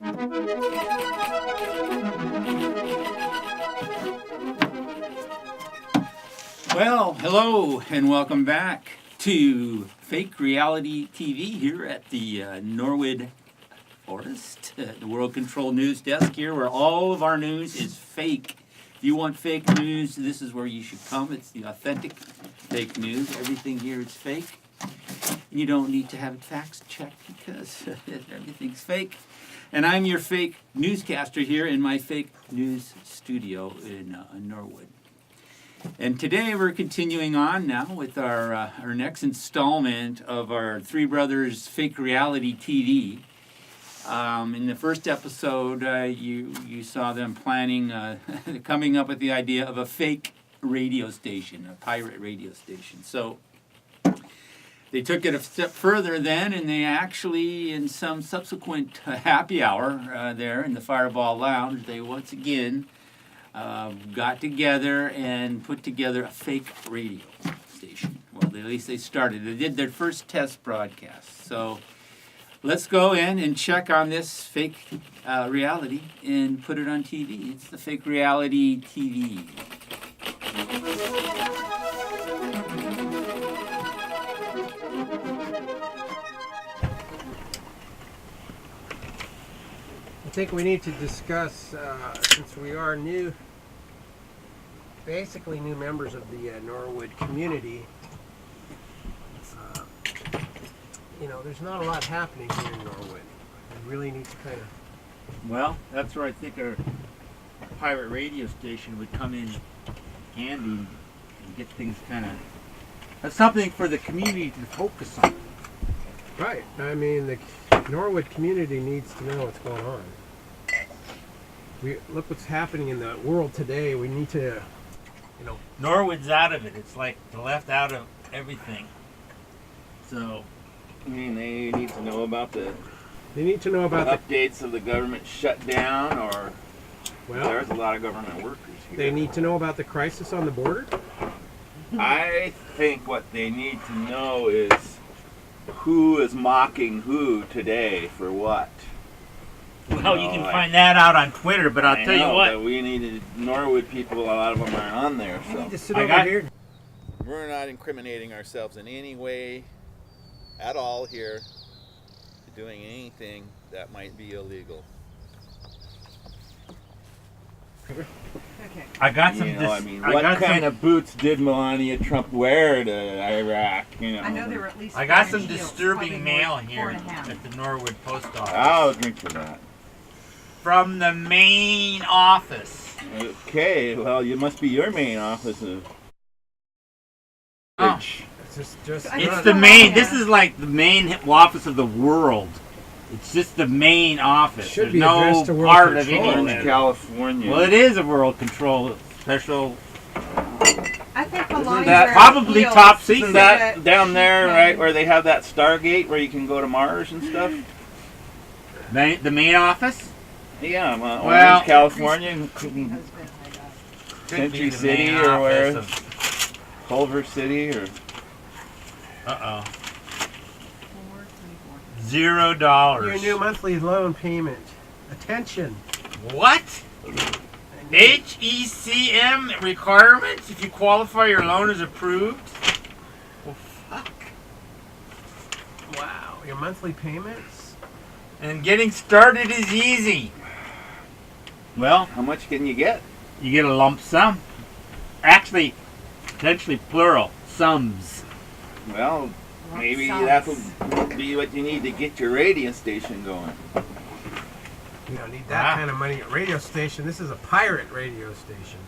Well, hello and welcome back to Fake Reality TV here at the Norwood Forest, the World Control News Desk here, where all of our news is fake. If you want fake news, this is where you should come. It's the authentic fake news. Everything here is fake. You don't need to have it fact checked because everything's fake. And I'm your fake newscaster here in my fake news studio in Norwood. And today we're continuing on now with our next installment of our Three Brothers Fake Reality TV. In the first episode, you saw them planning, coming up with the idea of a fake radio station, a pirate radio station. So they took it a step further then, and they actually, in some subsequent happy hour there in the Fireball Lounge, they once again got together and put together a fake radio station. Well, at least they started. They did their first test broadcast. So let's go in and check on this fake reality and put it on TV. It's the Fake Reality TV. I think we need to discuss, since we are basically new members of the Norwood community, there's not a lot happening here in Norwood. We really need to kind of... Well, that's where I think our pirate radio station would come in handy and get things kind of... That's something for the community to focus on. Right. I mean, the Norwood community needs to know what's going on. Look what's happening in the world today. We need to, Norwood's out of it. It's like they're left out of everything. So, I mean, they need to know about the updates of the government shutdown, or well, there's a lot of government workers here. They need to know about the crisis on the border. I think what they need to know is who is mocking who today for what. well, you can find that out on Twitter, but I'll tell you what. But we needed Norwood people. A lot of them aren't on there. We So need to sit over here. we're not incriminating ourselves in any way at all here to doing anything that might be illegal. Okay. I got some. What kind of boots did Melania Trump wear to Iraq? I know there were at least. I got 5 some shields, disturbing probably mail more, here 4.5. at the Norwood Post Office. I'll drink for that. From the main office. Okay, well, you must be your main office of. Oh. It's just It's the main. This is like the main office of the world. It's just the main office. Should There's be no addressed to World part of Control. any. Orange, California. Well, it is a world control special. I think Melania that wears probably heels top so Isn't secret? that down there, she right, can- where they have that Stargate where you can go to Mars and stuff? The main office? Yeah, Well- Orange, California, husband, Could be Century the City main or where? office of- Culver City or. Uh-oh. 4.24. $0. your new monthly loan payment. Attention. What? HECM requirements if you qualify your loan is approved? Well, fuck. Wow. Your monthly payments. And getting started is easy. Well, How much can you get? you get a lump sum. Actually, potentially plural, sums. Well, Lump maybe sums. that'll be what you need to get your radio station going. You don't need that kind of money at radio station. This is a pirate radio station.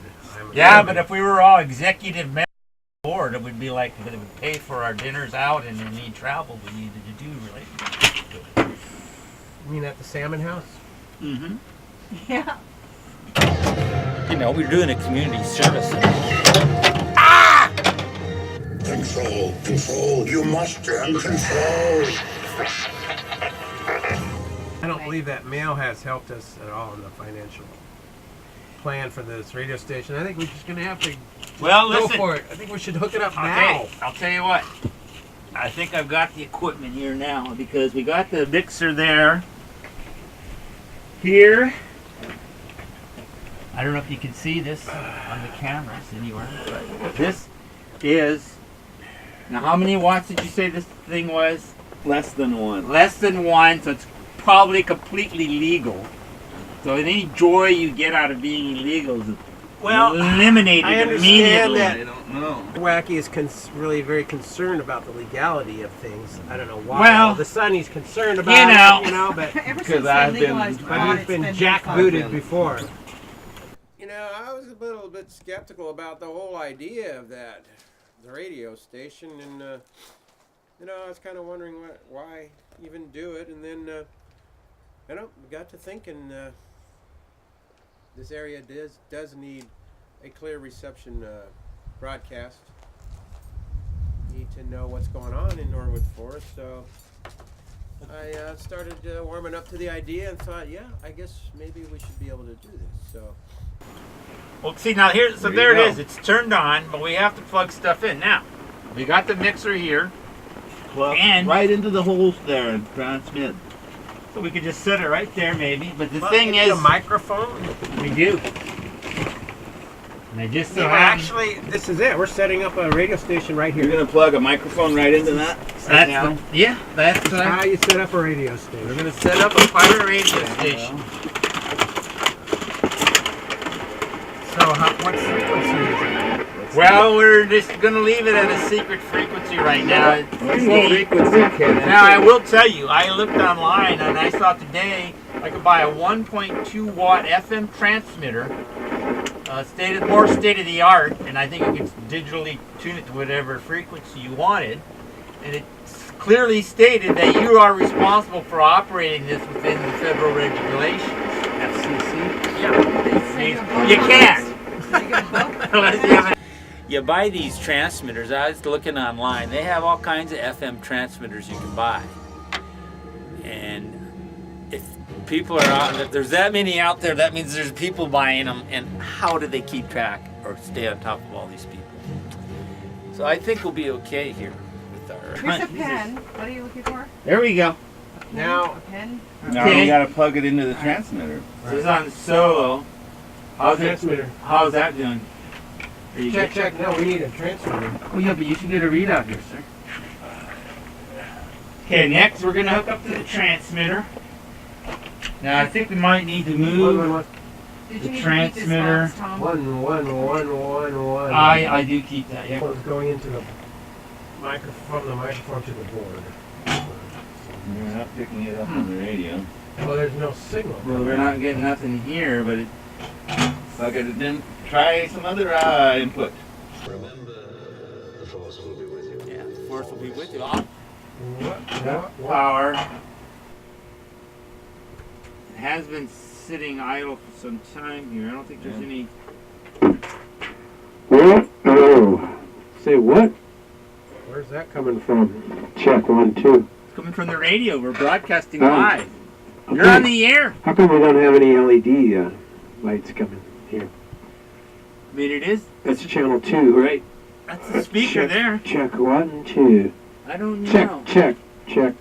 Yeah, but if we were all executive members of the board, it would be like it would pay for our dinners out and any travel we needed to do related to it. You mean at the Salmon House? Mm-hmm. Yeah. We're doing a community service. Control. You must gain control. I don't believe that mail has helped us at all in the financial plan for this radio station. I think we're just going to have to Well, go listen. for it. I think we should hook it up now. Okay, I'll tell you what. I think I've got the equipment here now because we got the mixer there. here. I don't know if you can see this on the cameras anywhere, but this is. Now, how many watts did you say this thing was? Less than one. Less than one, so it's probably completely legal. So any joy you get out of being illegal is eliminated I understand immediately. that. I don't know. Wacky is really very concerned about the legality of things. I don't know why. Well, All of a sudden he's concerned about it, but Ever since they I've been- legalized pot, but he's it's been just jackbooted fun. before. You know, I was a little bit skeptical about the whole idea of that, the radio station, and you know, I was kind of wondering why even do it, and then I got to thinking this area does need a clear reception broadcast. Need to know what's going on in Norwood Forest, so I started warming up to the idea and thought, yeah, I guess maybe we should be able to do this. So Well, see now here, so There you there it go. is. It's turned on, but we have to plug stuff in. Now, we got the mixer here, Plug And- right into the holes there and transmit. so we could just set it right there, maybe. But the Well, thing you need is, a microphone. we do. And I just so Yeah, happen- actually, this is it. We're setting up a radio station right You're here. gonna plug a microphone right into that? that's now. that's How you set up a radio we're station. gonna set up a pirate radio station. So, what frequency is it? Well, we're just gonna leave it at a secret frequency right now. What's the frequency, Ken? Now I will tell you, I looked online and I saw today I could buy a 1.2 watt FM transmitter, more state of the art, and I think you could digitally tune it to whatever frequency you wanted. And it clearly stated that you are responsible for operating this within the federal regulations. FCC. Yeah, you can't. So you got both? Unless you have You buy these transmitters. I was looking online. They have all kinds of FM transmitters you can buy. And if people are out, if there's that many out there, that means there's people buying them. And how do they keep track or stay on top of all these people? So I think we'll be okay here with our. Here's a pen. What are you looking for? There we go. Now, A pen? Now Okay. you gotta plug it into the transmitter. This is on solo. How's it? transmitter. How's that doing? Are you Check, good? check. No, we need a transmitter. Oh yeah, but you should get a readout here, sir. Okay, next we're gonna hook up to the transmitter. Now I think we might need to move. Did The you need transmitter. to keep this box, Tom? One. I do keep that. Yeah. One's going into the microphone, to the board. You're not picking it up on the radio. Well, there's no signal. Well, we're not getting nothing here, but it. Plug it in. Try some other input. Remember, the force will be with you. Yeah, the force will be with you. Off. What? Power. It has been sitting idle for some time here. I don't think there's Yeah. any. What? Oh. Say what? Where's that coming from? Check 1, 2. It's coming from the radio. We're broadcasting Oh. live. You're Okay. on the air. How come we don't have any LED lights coming here? I mean, it is. That's channel 2, right? That's the speaker check, there. Check 1, 2. I don't Check, know. check, check.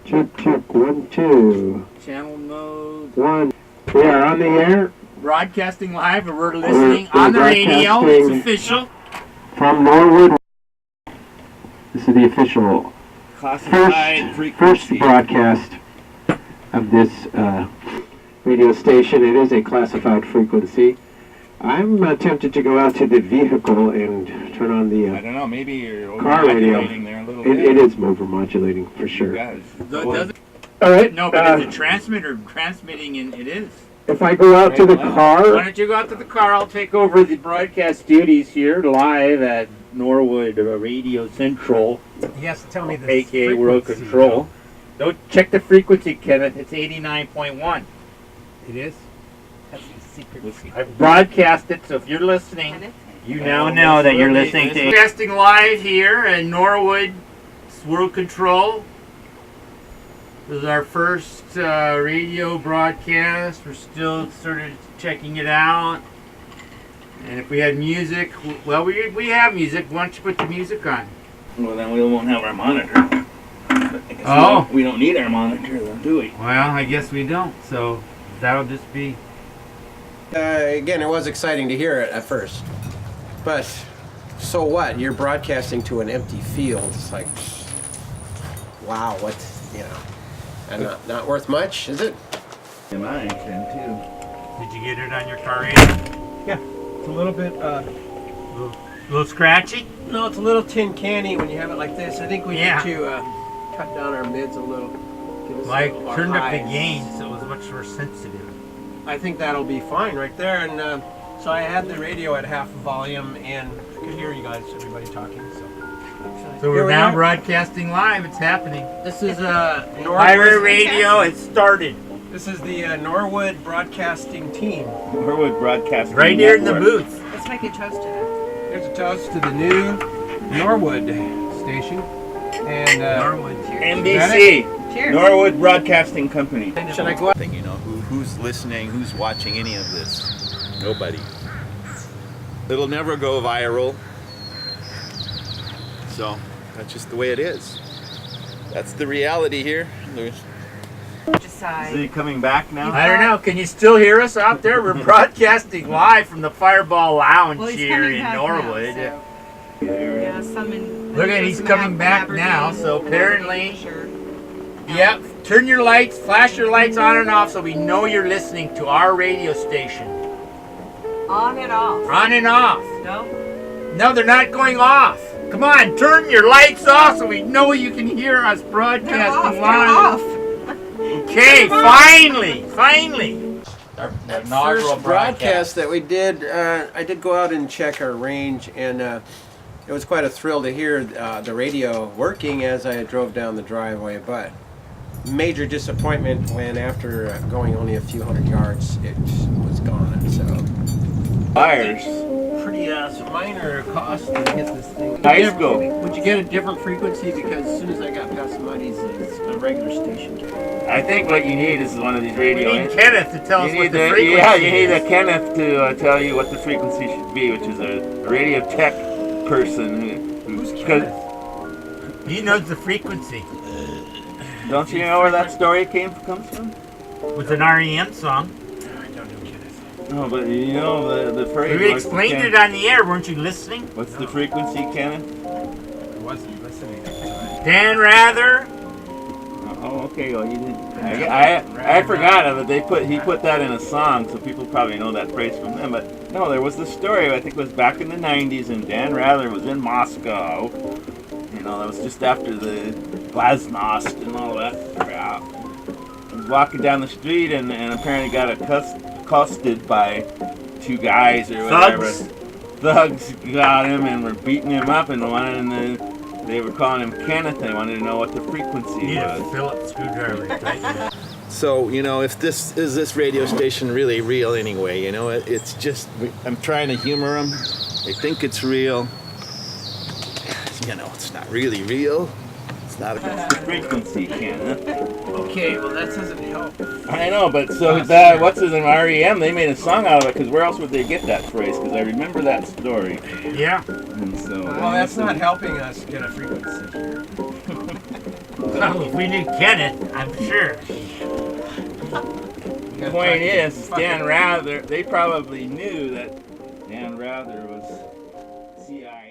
Check 1, 2. Channel mode. 1. We are on the air Broadcasting live, or we're listening We're on the radio. It's broadcasting. official. from Norwood. This is the official Classified first frequency. broadcast of this radio station. It is a classified frequency. I'm tempted to go out to the vehicle and turn on the. I don't know. Maybe you're Car radio. overmodulating there a little It bit. is overmodulating for You sure. guys. Does it? All right. No, but it's a transmitter transmitting, and it is. If I go out to the Why car, don't you go out to the car? I'll take over the broadcast duties here live at Norwood Radio Central, Yes, tell me this. aka World Control. Don't check the frequency, Kenneth. It's 89.1. It is? That's a secret. I've broadcast it, so if you're listening, you now know that you're listening to. Broadcasting live here in Norwood World Control. This is our first radio broadcast. We're still sort of checking it out. And if we had music, well, we have music. Why don't you put the music on? Well, then we won't have our monitor. I guess Oh. we don't need our monitor, then, do we? Well, I guess we don't. So that'll just be. Again, it was exciting to hear it at first, but so what? You're broadcasting to an empty field. It's like, wow, what, and not worth much, is it? In mine can too. Did you get it on your car radio? Yeah, it's a little bit. A little scratchy? No, it's a little tin canny when you have it like this. I think we Yeah. need to cut down our mids a little. Give us Like, our turned up the highs. gain so it was much more sensitive. I think that'll be fine right there. And so I had the radio at half volume, and I could hear you guys, everybody talking. So Here we're we now are. broadcasting live. It's happening. This is Pirate Norwood. Radio, it started. This is the Norwood Broadcasting team. Norwood Broadcasting Right here in the Network. booth. Let's make a toast to that. Here's a toast to the new Norwood station. And Norwood. NBC. Cheers. Norwood Broadcasting Company. should I go out? Thing, who's listening, who's watching any of this? Nobody. It'll never go viral. So that's just the way it is. That's the reality here. Is Decide. he coming back now? I don't know. Can you still hear us out there? We're broadcasting live from the Fireball Lounge Well, he's here coming in back Norwood. now, so. Yeah, some in. Look at, he's some coming out back Aberdeen, now, so apparently- Sure. Yep. Turn your lights, flash your lights on and off so we know you're listening to our radio station. On and off. On and off. No? No, they're not going off. Come on, turn your lights off so we know you can hear us They're broadcasting off. live. They're off. Okay, finally. Our inaugural First broadcast that we did, I did go out and check our range, and it was quite a thrill to hear the radio working as I drove down the driveway, but major disappointment when after going only a few hundred yards, it was gone. So Fires. pretty minor cost to get this thing. High school. Would you get a different frequency? Because as soon as I got past Muddy's, it's a regular station. I think what you need is one of these We radio. need Kenneth to tell us You what need the frequency yeah, you need is. a Kenneth to tell you what the frequency should be, which is a radio tech person. Who's Because He knows the frequency. don't you know where that story comes from? With an REM song. I don't know Kenneth. No, but you know the phrase. We explained it on the air, weren't you listening? What's the frequency, Kenneth? I wasn't listening at the time. Dan Rather. Oh, okay. Well, you didn't. I forgot of it. He put that in a song, so people probably know that phrase from them. But no, there was this story. I think it was back in the '90s, and Dan Rather was in Moscow. You know, that was just after the Glasnost and all that crap. He was walking down the street and apparently got accosted by two guys or whatever. Thugs got him and were beating him up and they were calling him Kenneth. They wanted to know what the frequency Need a was. Phillips screwdriver to tighten it up. So, if this radio station really real anyway, it's just, I'm trying to humor them. They think it's real. It's not really real. It's not a frequency, Kenneth. Okay, well that doesn't help. I know, but so that, what's his name, REM, they made a song out of it, because where else would they get that phrase? Because I remember that story. Yeah. And so, Well, that's not helping us get a frequency here. Well, if we knew Kenneth, I'm sure. the point is, Dan Rather, they probably knew that Dan Rather was CIA.